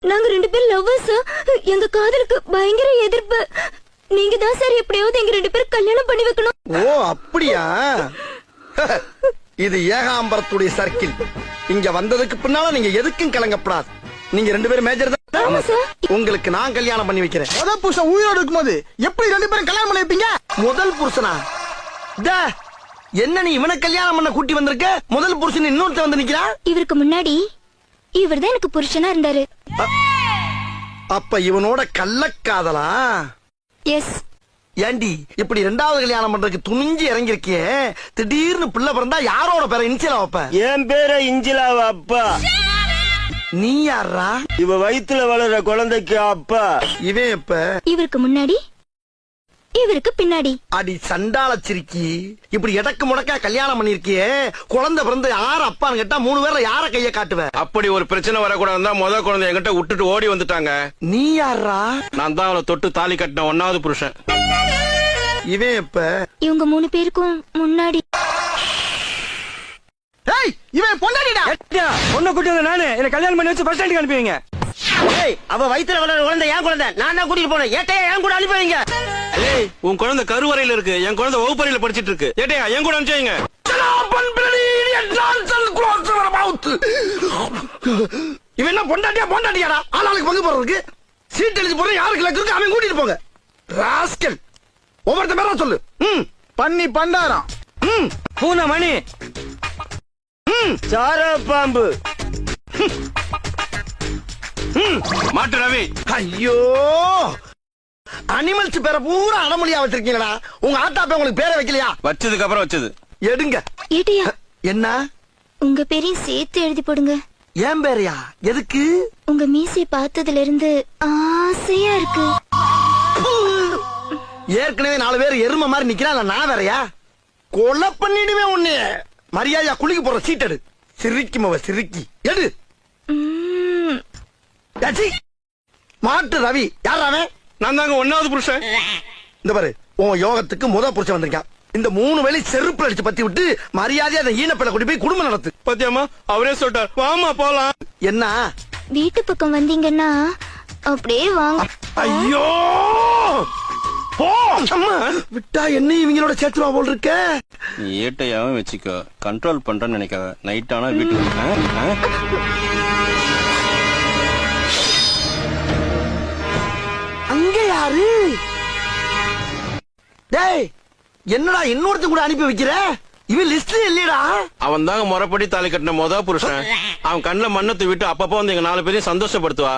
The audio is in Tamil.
நாங்க 2 பேரும் லவ்வர்ஸ். எங்க காதலுக்கு பயங்கர எதிர்ப்பு. நீங்க தான் சார் எப்படியாவது எங்க 2 பேரும் கல்யாணம் பண்ணி வைக்கணும். ஓ அப்படியா? இது ஏகாம்பரத்துடைய சர்க்கிள். இங்க வந்ததுக்கு பின்னால நீங்க எதுக்கும் கலங்கப்படாது. நீங்க 2 பேரும் மேஜர் தான். உங்களுக்கு நான் கல்யாணம் பண்ணி வைக்கிறேன். முதல் புருஷன் உயிரோடு இருக்கும்போது எப்படி 2 பேரும் கல்யாணம் பண்ணி வைப்பீங்க? முதல் புருஷனா? என்ன நீ இவனை கல்யாணம் பண்ண கூட்டி வந்திருக்க? முதல் புருஷன் இன்னொருத்த வந்து நிக்கிறா. இவருக்கு முன்னாடி இவர்தான் எனக்கு புருஷனா இருந்தாரு. அப்ப இவனோட கள்ளக்காதலா? எஸ். ஏண்டி இப்படி 2வது கல்யாணம் பண்றதுக்கு துணிஞ்சு இறங்கிருக்கியே, திடீர்னு பிள்ளை பிறந்தா யாரோட பேரை இன்சிலா வைப்ப? என் பேரை இஞ்சிலாவ அப்பா. நீ யாரா? இவ வயித்துல வளர்ற குழந்தைக்கு அப்பா. இவன் இப்ப இவருக்கு முன்னாடி இவருக்கு பின்னாடி. அடி சண்டால சிரிக்கி, இப்படி எடக்கு முடக்கா கல்யாணம் பண்ணிருக்கியே, குழந்தை பிறந்து யார அப்பான்னு கேட்டா 3 பேர்ல யார கைய காட்டுவ? அப்படி ஒரு பிரச்சனை வரக்கூடாதுன்னா முத குழந்தை என்கிட்ட விட்டுட்டு ஓடி வந்துட்டாங்க. நீ யாரா? நான் தான் அவளை தொட்டு தாலி கட்டின 1வது புருஷன். இவன் இப்ப இவங்க 3 பேருக்கும் முன்னாடி. ஏய், இவன் பொண்டாட்டிடா. பொண்ணை கூட்டி வந்த நானு என்ன கல்யாணம் பண்ணி வச்சு பஸ் ஸ்டாண்டுக்கு அனுப்புவீங்க. அவ வயித்துல வளர குழந்தை என் குழந்தை. நான் தான் கூட்டிட்டு போனேன். ஏட்டையா என் கூட அனுப்புவீங்க? ஏய், உன் குழந்தை கருவறையில இருக்கு, என் குழந்தை வகுப்பறையில படிச்சிட்டு இருக்கு. ஏட்டையா என் கூட அனுப்பிச்சீங்க. இவன் என்ன பொண்டாட்டியா பொண்டாட்டியாடா? ஆளாளுக்கு பங்கு போறதுக்கு சீட் எழுதி போற யாருக்கு லக்கு இருக்கு அவன் கூட்டிட்டு போங்க. ராஸ்கல், ஒவ்வொருத்த பேரா சொல்லு. பண்ணி பண்டாரம். பூனை மணி, சார பாம்பு, மாட்டு ரவி. ஐயோ, அனிமல்ஸ் பேரை பூரா அடமொழியா வச்சிருக்கீங்களா? உங்க ஆத்தாப்ப உங்களுக்கு பேரை வைக்கலையா? வச்சதுக்கு அப்புறம் வச்சது. எடுங்க. ஏட்டையா, என்ன? உங்க பேரையும் சேர்த்து எழுதி போடுங்க. ஏன் பேரையா? எதுக்கு? உங்க மீசையை பார்த்ததுல இருந்து ஆசையா இருக்கு. ஏற்கனவே 4 பேர் எருமை மாதிரி நிக்கிறான், நான் வேறையா? கொலை பண்ணிடுவேன் உன்னைய. மரியாதையா குளிக்க போற சீட் எடு. சிரிக்கி மவ சிரிக்கி எடு. டச்சி. மாட்டு ரவி யார் அவன்? நான் தாங்க 1வது புருஷன். இந்த பாரு, உன் யோகத்துக்கு முத புருஷன் வந்திருக்கான். இந்த 3 வேளை செருப்பு அடிச்சு பத்தி விட்டு மரியாதையா அந்த ஈனப்பையில கூட்டி போய் குடும்பம் நடத்து. பாத்தியாமா, அவரே சொல்லிட்டார், வாமா போலாம். என்ன? வீட்டு பக்கம் வந்தீங்கன்னா அப்படியே வாங்க. ஐயோ, போ. அம்மா விட்டா என்ன இவங்களோட சேர்த்துவா போல் இருக்க. நீ ஏட்டையாவும் வச்சுக்கோ, கண்ட்ரோல் பண்றேன்னு நினைக்காத. நைட் ஆனா வீட்டுக்கு அங்க யாரு? டேய், என்னடா இன்னொருத்த கூட அனுப்பி வைக்கிற? இவன் லிஸ்ட்ல இல்லையடா. அவன் தாங்க முறைப்படி தாலி கட்டின முத புருஷன். அவன் கண்ணுல மண்ணத்தை விட்டு அப்பப்போ வந்து எங்க 4 பேரையும் சந்தோஷப்படுத்துவா.